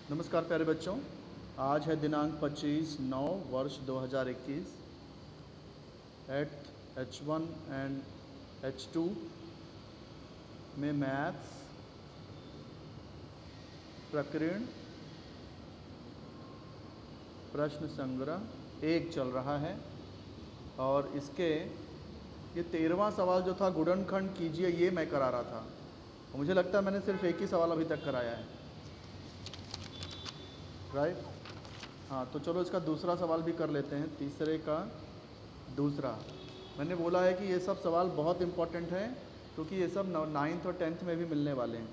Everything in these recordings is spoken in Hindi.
नमस्कार प्यारे बच्चों, आज है दिनांक 25/9 वर्ष 2021। एट H1 एंड H2 में मैथ्स प्रकीर्ण प्रश्न संग्रह 1 चल रहा है और इसके ये 13वां सवाल जो था गुणनखंड कीजिए, ये मैं करा रहा था और मुझे लगता है मैंने सिर्फ एक ही सवाल अभी तक कराया है, राइट। हाँ, तो चलो इसका दूसरा सवाल भी कर लेते हैं। तीसरे का दूसरा, मैंने बोला है कि ये सब सवाल बहुत इम्पोर्टेंट हैं क्योंकि ये सब 9th और 10th में भी मिलने वाले हैं।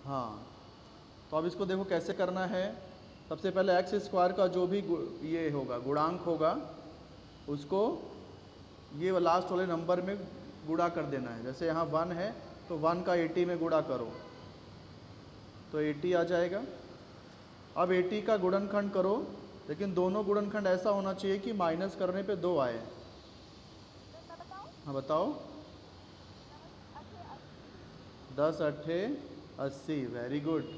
हाँ, तो अब इसको देखो कैसे करना है। सबसे पहले एक्स स्क्वायर का जो भी ये होगा गुणांक होगा उसको ये लास्ट वाले नंबर में गुणा कर देना है। जैसे यहाँ 1 है तो 1 का 80 में गुणा करो तो 80 आ जाएगा। अब 80 का गुणनखंड करो, लेकिन दोनों गुणनखंड ऐसा होना चाहिए कि माइनस करने पे 2 आए। हाँ बताओ। 10 अट्ठे 80, वेरी गुड।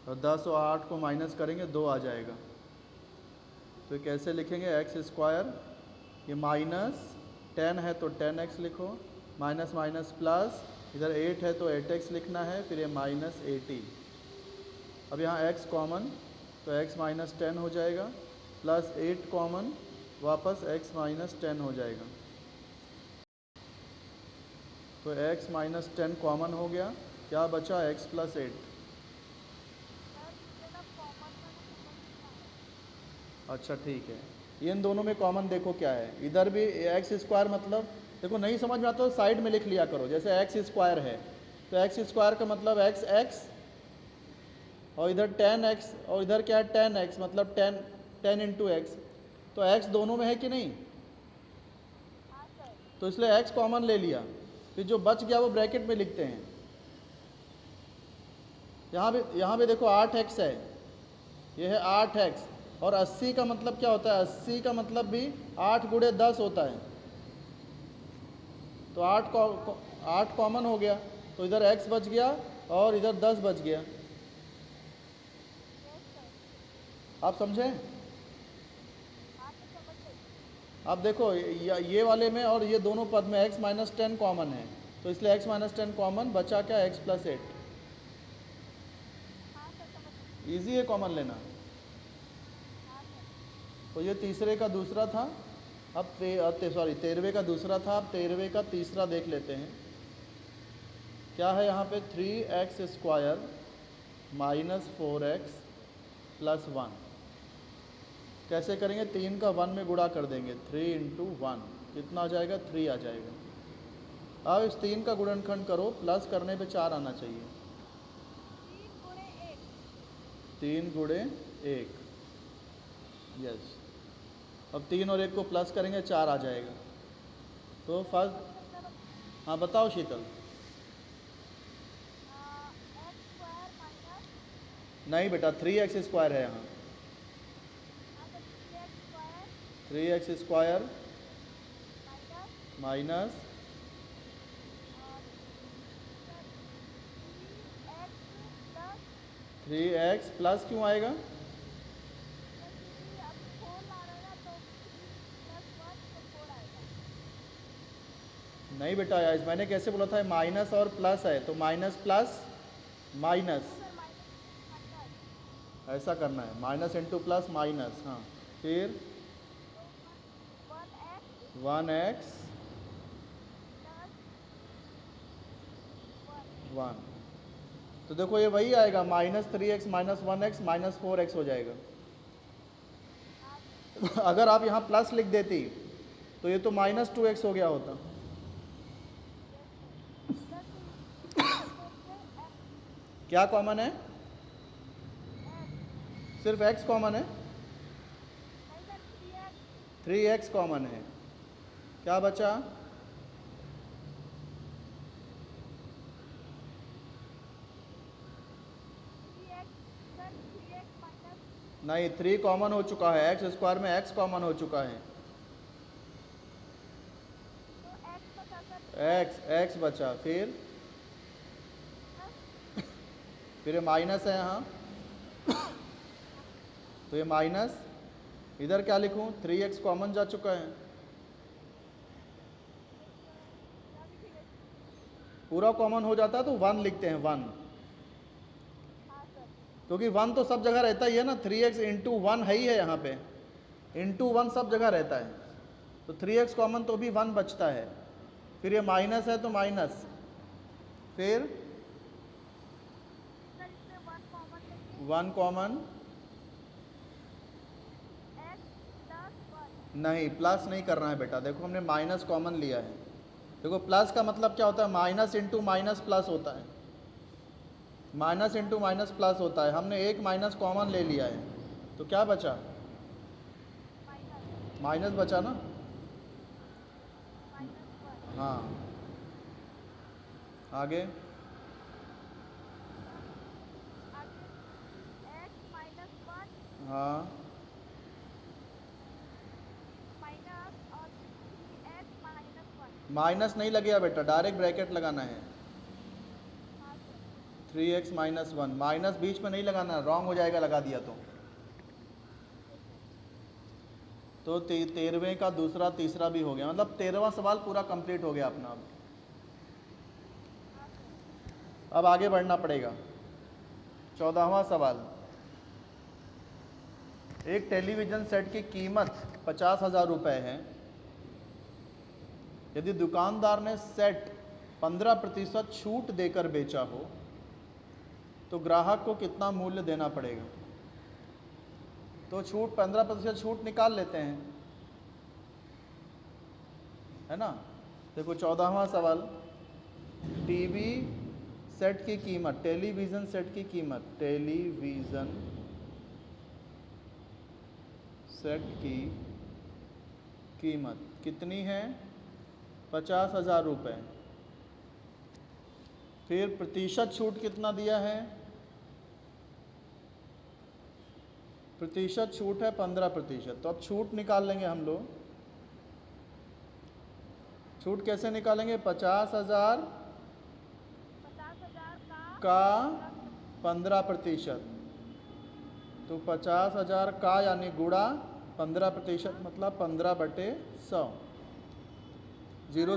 और 10 और 8 को माइनस करेंगे 2 आ जाएगा। तो कैसे लिखेंगे? एक्स स्क्वायर, ये माइनस 10 है तो 10x लिखो, माइनस माइनस प्लस, इधर 8 है तो 8x लिखना है, फिर ये माइनस 80। अब यहाँ x कॉमन तो x माइनस 10 हो जाएगा, प्लस 8 कॉमन, वापस x माइनस 10 हो जाएगा। तो x माइनस 10 कॉमन हो गया, क्या बचा? x plus 8। अच्छा ठीक है, इन दोनों में कॉमन देखो क्या है। इधर भी एक्स स्क्वायर, मतलब देखो नहीं समझ में आता तो साइड में लिख लिया करो। जैसे एक्स स्क्वायर है तो एक्स स्क्वायर का मतलब एक्स एक्स, और इधर 10x, और इधर क्या है 10x, मतलब 10 इंटू एक्स। तो x दोनों में है कि नहीं? तो इसलिए x कॉमन ले लिया, फिर जो बच गया वो ब्रैकेट में लिखते हैं। यहाँ भी देखो 8x है, ये है 8x, और 80 का मतलब क्या होता है? 80 का मतलब भी 8 गुणे 10 होता है। तो 8 कॉमन हो गया, तो इधर x बच गया और इधर 10 बच गया। आप समझे? अब देखो ये वाले में और ये दोनों पद में x माइनस 10 कॉमन है, तो इसलिए x माइनस 10 कॉमन बचा क्या? x plus 8। ईजी है कॉमन लेना। तो ये तीसरे का दूसरा था। अब 13वें का दूसरा था, अब 13वें का तीसरा देख लेते हैं। क्या है यहाँ पे? 3x square minus 4x plus 1। कैसे करेंगे? 3 का 1 में गुणा कर देंगे, 3 इंटू 1 कितना आ जाएगा? 3 आ जाएगा। अब इस 3 का गुणनखंड करो, प्लस करने पे 4 आना चाहिए। 3 गुणे 1, यस। अब 3 और 1 को प्लस करेंगे 4 आ जाएगा। तो फर्स्ट, हाँ बताओ शीतल। नहीं बेटा, 3x स्क्वायर है यहाँ। 3x square minus 3x plus क्यों आएगा? नहीं बेटा, मैंने कैसे बोला था? माइनस और प्लस है तो माइनस प्लस माइनस, ऐसा करना है। माइनस इंटू प्लस माइनस, हाँ। फिर 1x 1, तो देखो ये वही आएगा, minus 3x minus 1x minus 4x हो जाएगा। अगर आप यहाँ प्लस लिख देती तो ये तो माइनस 2x हो गया होता। क्या कॉमन है? सिर्फ x कॉमन है। 3x कॉमन है, क्या बचा? नहीं, 3 कॉमन हो चुका है, एक्स स्क्वायर में x कॉमन हो चुका है। x बचा, फिर फिर ये माइनस है यहाँ, तो ये माइनस, इधर क्या लिखूँ, 3x कॉमन जा चुका है, पूरा कॉमन हो जाता है तो 1 लिखते हैं 1, क्योंकि 1 तो सब जगह रहता ही है ना, 3x इंटू 1 है ही है यहाँ पे, इंटू 1 सब जगह रहता है, तो 3x कॉमन तो भी 1 बचता है। फिर ये माइनस है तो माइनस, फिर 1 कॉमन, नहीं प्लस नहीं करना है बेटा, देखो हमने माइनस कॉमन लिया है। देखो प्लस का मतलब क्या होता है, माइनस इंटू माइनस प्लस होता है, माइनस इंटू माइनस प्लस होता है। हमने एक माइनस कॉमन ले लिया है, तो क्या बचा, माइनस बचा ना, हाँ आगे, हाँ माइनस नहीं लगेगा बेटा, डायरेक्ट ब्रैकेट लगाना है, 3x माइनस 1, माइनस बीच में नहीं लगाना, रॉन्ग हो जाएगा लगा दिया तो 13वें का दूसरा तीसरा भी हो गया, मतलब 13वां सवाल पूरा कंप्लीट हो गया अपना। अब आगे बढ़ना पड़ेगा। 14वां सवाल, एक टेलीविज़न सेट की कीमत 50,000 रुपये है। यदि दुकानदार ने सेट 15% छूट देकर बेचा हो तो ग्राहक को कितना मूल्य देना पड़ेगा। तो छूट 15% छूट निकाल लेते हैं, है ना। देखो 14वां सवाल, टीवी सेट की कीमत, टेलीविज़न सेट की कीमत, टेलीविज़न सेट की कीमत कितनी है, 50,000 रुपये। फिर प्रतिशत छूट कितना दिया है, प्रतिशत छूट है 15%। तो अब छूट निकाल लेंगे हम लोग, छूट कैसे निकालेंगे, 50,000 का 15%, तो 50,000 का यानी गुणा 15%, मतलब 15/100, जीरो,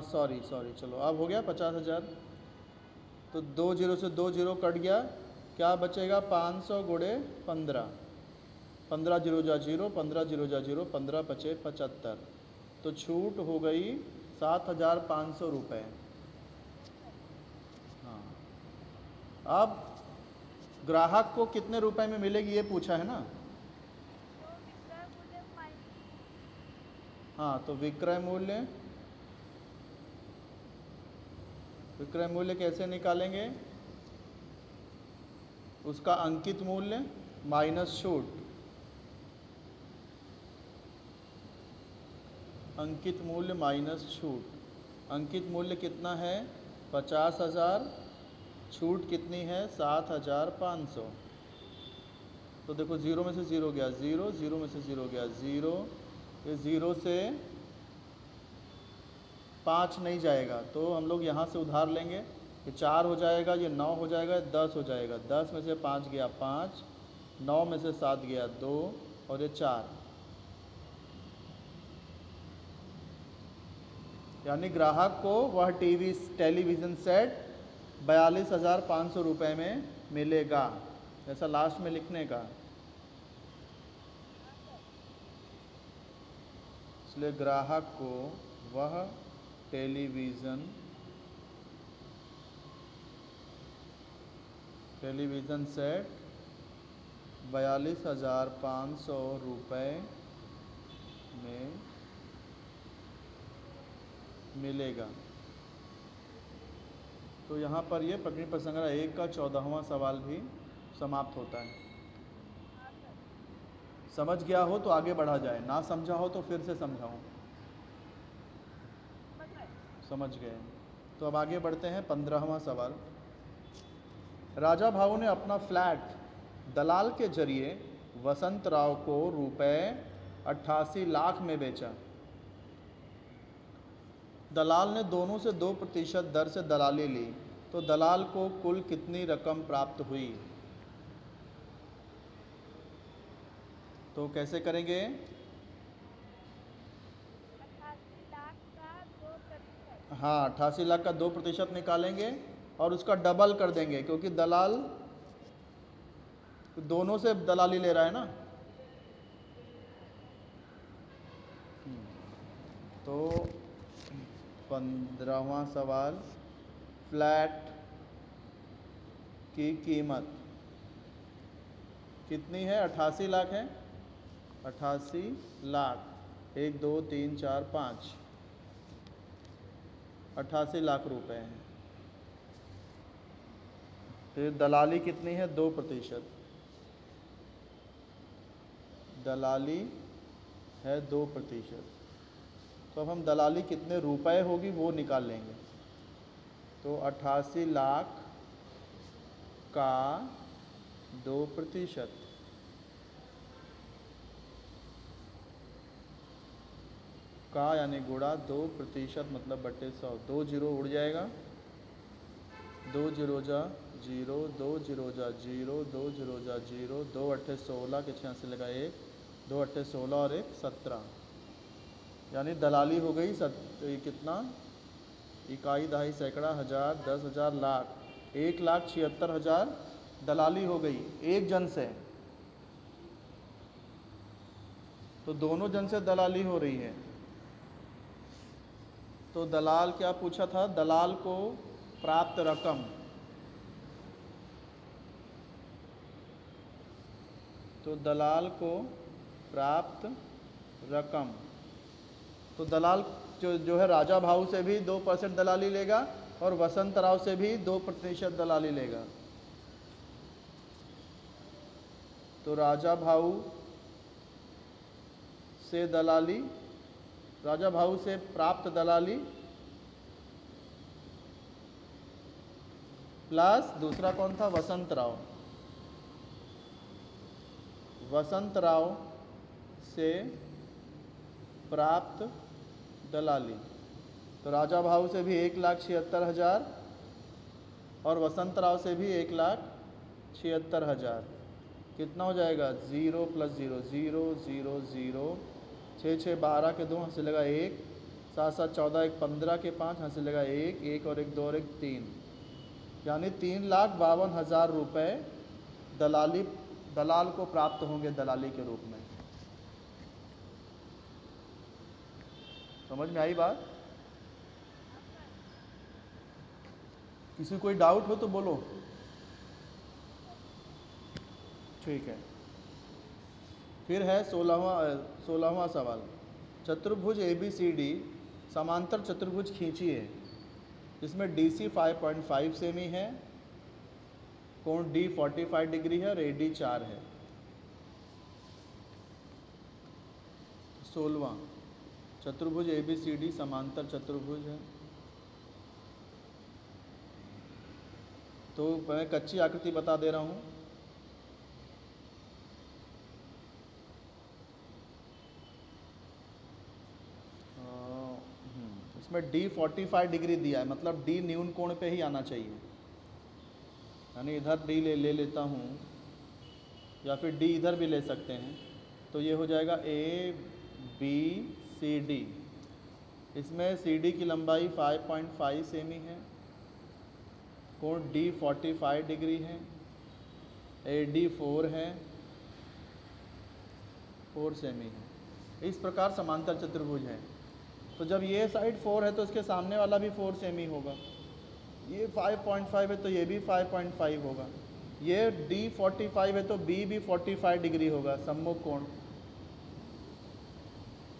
सॉरी चलो अब हो गया 50,000, तो 2 जीरो से 2 जीरो कट गया, क्या बचेगा, 500 गुणे 15, 15 जीरो जा जीरो, 15 जीरो जा जीरो, 15 बचे 75, तो छूट हो गई 7,500 रुपये। हाँ, अब ग्राहक को कितने रुपए में मिलेगी ये पूछा है ना। हाँ, तो विक्रय मूल्य कैसे निकालेंगे, उसका अंकित मूल्य माइनस छूट, अंकित मूल्य माइनस छूट। अंकित मूल्य कितना है, 50,000, छूट कितनी है, 7,500। तो देखो ज़ीरो में से ज़ीरो गया ज़ीरो, ज़ीरो में से ज़ीरो गया ज़ीरो, ये ज़ीरो से 5 नहीं जाएगा, तो हम लोग यहाँ से उधार लेंगे, ये 4 हो जाएगा, ये 9 हो जाएगा, 10 हो जाएगा, 10 में से 5 गया 5, 9 में से 7 गया 2, और ये 4, यानी ग्राहक को वह टेलीविज़न सेट 42,500 रुपये में मिलेगा, ऐसा लास्ट में लिखने का। इसलिए ग्राहक को वह टेलीविज़न सेट 42,500 रुपये में मिलेगा। तो यहाँ पर ये प्रकरण प्रसंग 1 का 14वां सवाल भी समाप्त होता है। समझ गया हो तो आगे बढ़ा जाए, ना समझा हो तो फिर से समझाऊँ। समझ गए, तो अब आगे बढ़ते हैं 15वां सवाल। राजा भाऊ ने अपना फ्लैट दलाल के जरिए वसंत राव को रुपए 88 लाख में बेचा। दलाल ने दोनों से 2% दर से दलाली ली, तो दलाल को कुल कितनी रकम प्राप्त हुई? तो कैसे करेंगे? 88 लाख का 2%। हाँ, 88 लाख का 2% निकालेंगे और उसका डबल कर देंगे, क्योंकि दलाल दोनों से दलाली ले रहा है ना। तो 15वां सवाल, फ्लैट की कीमत कितनी है? 88 लाख है। 88 लाख, 1 2 3 4 5, 88 लाख रुपए हैं। फिर दलाली कितनी है? 2%। दलाली है 2%। तो अब हम दलाली कितने रुपए होगी वो निकाल लेंगे। तो 88 लाख का 2%, का यानी गुणा 2% मतलब बटे 100, 2 जीरो उड़ जाएगा, 2 जीरो जा 0, 2 जीरो जा 0, 2 जीरो जा 0, 2 अट्ठे 16 के 6 से लगा 1, 2 अट्ठे 16 और 1 17, यानी दलाली हो गई कितना? इकाई, दहाई, सैकड़ा, हज़ार, 10,000, लाख, 1,76,000 दलाली हो गई एक जन से। तो दोनों जन से दलाली हो रही है। तो दलाल क्या पूछा था? दलाल को प्राप्त रकम, तो दलाल को प्राप्त रकम, तो दलाल जो है राजा भाऊ से भी 2% दलाली लेगा और वसंत राव से भी 2% दलाली लेगा। तो राजा भाऊ से दलाली, राजा भाऊ से प्राप्त दलाली प्लस दूसरा कौन था? वसंत राव, वसंत राव से प्राप्त दलाली। तो राजा भाऊ से भी 1,76,000 और वसंत राव से भी 1,76,000। कितना हो जाएगा? 0 + 0 0 0 0, 6 6 12 के 2 हंसे लगा 1, 7 7 14, 1 15 के 5 हंसे लगा 1, 1 और 1 2 और 1 3, यानी 3,52,000 रुपये दलाल को प्राप्त होंगे दलाली के रूप में। समझ में आई बात? किसी कोई डाउट हो तो बोलो। ठीक है। फिर है 16वां सवाल, चतुर्भुज ABCD समांतर चतुर्भुज खींचिए, इसमें DC 5.5 सेमी है, कोण D 45 डिग्री है और AD 4 है। 16वां, चतुर्भुज ABCD समांतर चतुर्भुज है। तो मैं कच्ची आकृति बता दे रहा हूँ। इसमें D 45 डिग्री दिया है, मतलब D न्यून कोण पे ही आना चाहिए, यानी इधर D ले लेता हूँ या फिर D इधर भी ले सकते हैं। तो ये हो जाएगा ABCD। इसमें CD की लंबाई 5.5 सेमी है, कोण D 45 डिग्री है, AD 4 है, 4 सेमी है। इस प्रकार समांतर चतुर्भुज है। तो जब ये साइड 4 है तो इसके सामने वाला भी 4 सेमी होगा। ये 5.5 है तो ये भी 5.5 होगा। ये D 45 है तो B भी 45 डिग्री होगा, सम्मुख कोण।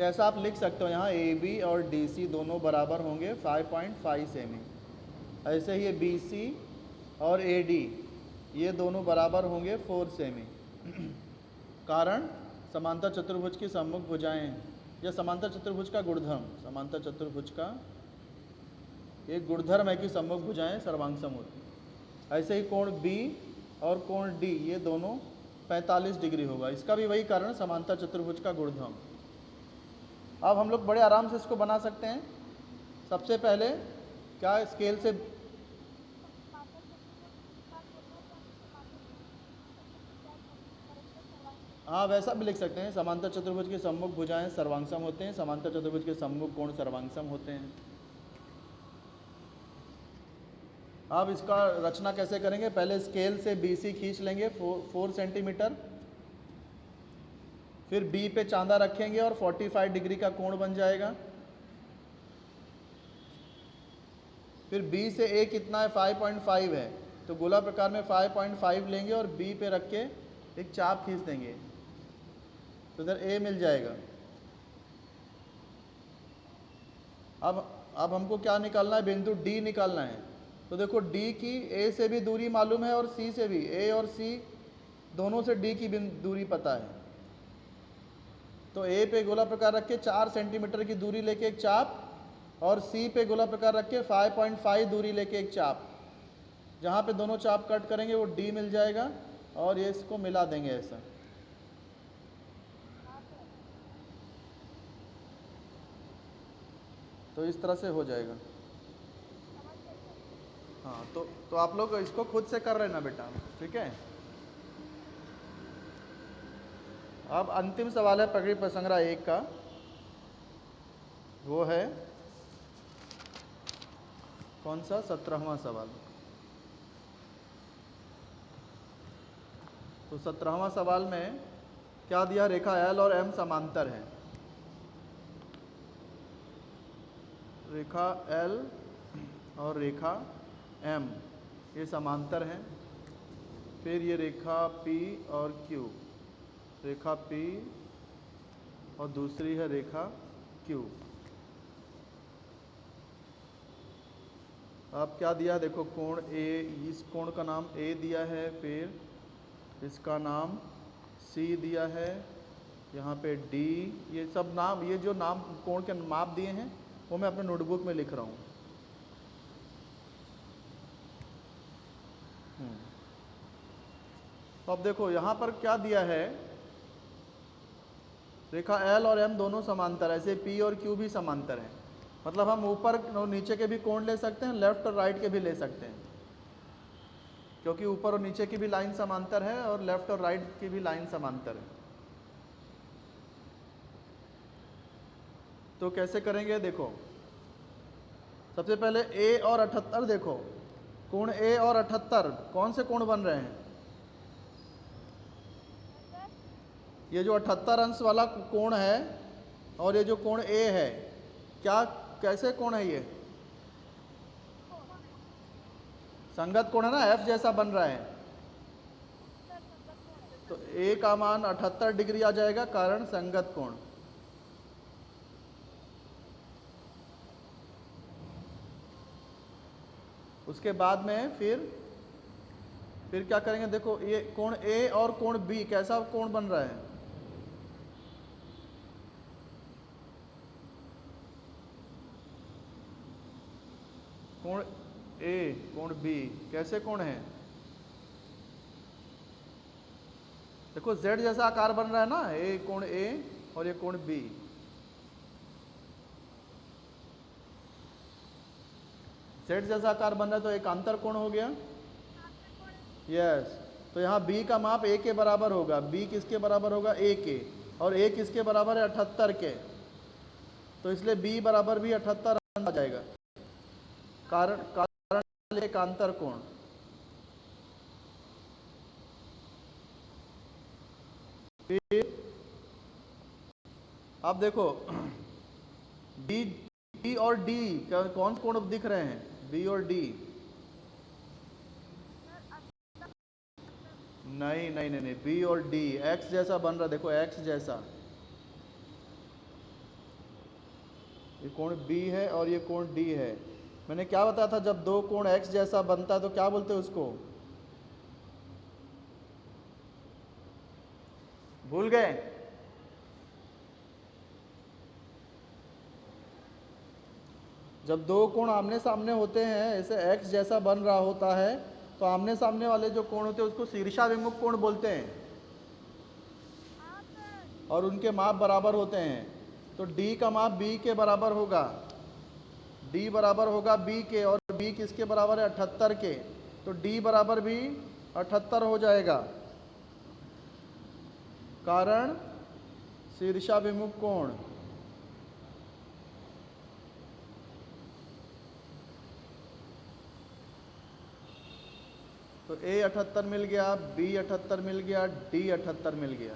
ऐसा आप लिख सकते हो, यहाँ AB और DC दोनों बराबर होंगे 5.5 सेमी। ऐसे ही ये BC और AD ये दोनों बराबर होंगे 4 सेमी। कारण समांतर चतुर्भुज की सम्मुख भुजाएं, यह समांतर चतुर्भुज का गुणधर्म, समांतर चतुर्भुज का एक गुणधर्म है कि सम्मुख भुजाएं सर्वांग होती। ऐसे ही कोण B और कोण D ये दोनों 45 डिग्री होगा, इसका भी वही कारण, समांतर चतुर्भुज का गुणधर्म। अब हम लोग बड़े आराम से इसको बना सकते हैं। सबसे पहले क्या स्केल से हाँ वैसा भी लिख सकते हैं, समांतर चतुर्भुज के सम्मुख भुजाएं सर्वांगसम होते हैं, समांतर चतुर्भुज के सम्मुख कोण सर्वांगसम होते हैं। अब इसका रचना कैसे करेंगे, पहले स्केल से BC खींच लेंगे 4 सेंटीमीटर, फिर B पे चांदा रखेंगे और 45 डिग्री का कोण बन जाएगा। फिर B से A कितना है, 5.5 है, तो गोला प्रकार में 5.5 लेंगे और B पे रख के एक चाप खींच देंगे, तो इधर A मिल जाएगा। अब हमको क्या निकालना है, बिंदु D निकालना है। तो देखो D की A से भी दूरी मालूम है और C से भी, A और C दोनों से D की दूरी पता है। तो A पे गोला प्रकार रख के 4 सेंटीमीटर की दूरी लेके एक चाप, और C पे गोला प्रकार रख के 5.5 दूरी लेके एक चाप। जहाँ पे दोनों चाप कट करेंगे वो D मिल जाएगा, और ये इसको मिला देंगे ऐसा। तो इस तरह से हो जाएगा। हाँ तो आप लोग इसको खुद से कर रहे ना बेटा, ठीक है। अब अंतिम सवाल है प्रकृति प्रसंग्रह 1 का, वो है कौन सा, 17वां सवाल। तो 17वां सवाल में क्या दिया, रेखा L और M समांतर है। रेखा L और रेखा M ये समांतर हैं। फिर ये रेखा P और Q, रेखा P और दूसरी है रेखा Q। अब क्या दिया, देखो कोण A, इस कोण का नाम A दिया है, फिर इसका नाम C दिया है, यहाँ पे D, ये सब नाम, ये जो नाम कोण के माप दिए हैं वो मैं अपने नोटबुक में लिख रहा हूँ। तो अब देखो यहाँ पर क्या दिया है, रेखा L और M दोनों समांतर, ऐसे P और Q भी समांतर हैं। मतलब हम ऊपर और नीचे के भी कोण ले सकते हैं, लेफ्ट और राइट के भी ले सकते हैं, क्योंकि ऊपर और नीचे की भी लाइन समांतर है और लेफ्ट और राइट की भी लाइन समांतर है। तो कैसे करेंगे, देखो सबसे पहले A और 78, देखो कोण A और 78 कौन से कोण बन रहे हैं, ये जो 78 अंश वाला कोण है और ये जो कोण A है, क्या कैसे कोण है, ये संगत कोण है ना, F जैसा बन रहा है। तो A का मान 78 डिग्री आ जाएगा, कारण संगत कोण। उसके बाद में फिर क्या करेंगे, देखो ये कोण A और कोण B कैसा कोण बन रहा है, कोण A कोण B कैसे कोण है, देखो Z जैसा आकार बन रहा है ना, ये कोण A और ये कोण B। Z जैसा आकार बन रहा है तो एक अंतर कोण हो गया, यस। तो यहाँ B का माप A के बराबर होगा, B किसके बराबर होगा, A के, और A किसके बराबर है, 78 के। तो इसलिए B बराबर भी 78 आ जाएगा, कारण एक अंतर कोण। फिर अब देखो B और D कौन कोण दिख रहे हैं, B और D, नहीं, B और D X जैसा बन रहा है, देखो X जैसा, ये कोण B है और ये कोण D है। मैंने क्या बताया था, जब दो कोण X जैसा बनता है तो क्या बोलते हैं उसको, भूल गए, जब दो कोण आमने सामने होते हैं, ऐसे X जैसा बन रहा होता है, तो आमने सामने वाले जो कोण होते हैं उसको शीर्षाभिमुख कोण बोलते हैं, और उनके माप बराबर होते हैं। तो D का माप B के बराबर होगा, D बराबर होगा B के, और B किसके बराबर है, 78 के। तो D बराबर भी 78 हो जाएगा। कारण शीर्षाभिमुख कोण। तो A 78 मिल गया, B 78 मिल गया, D 78 मिल गया।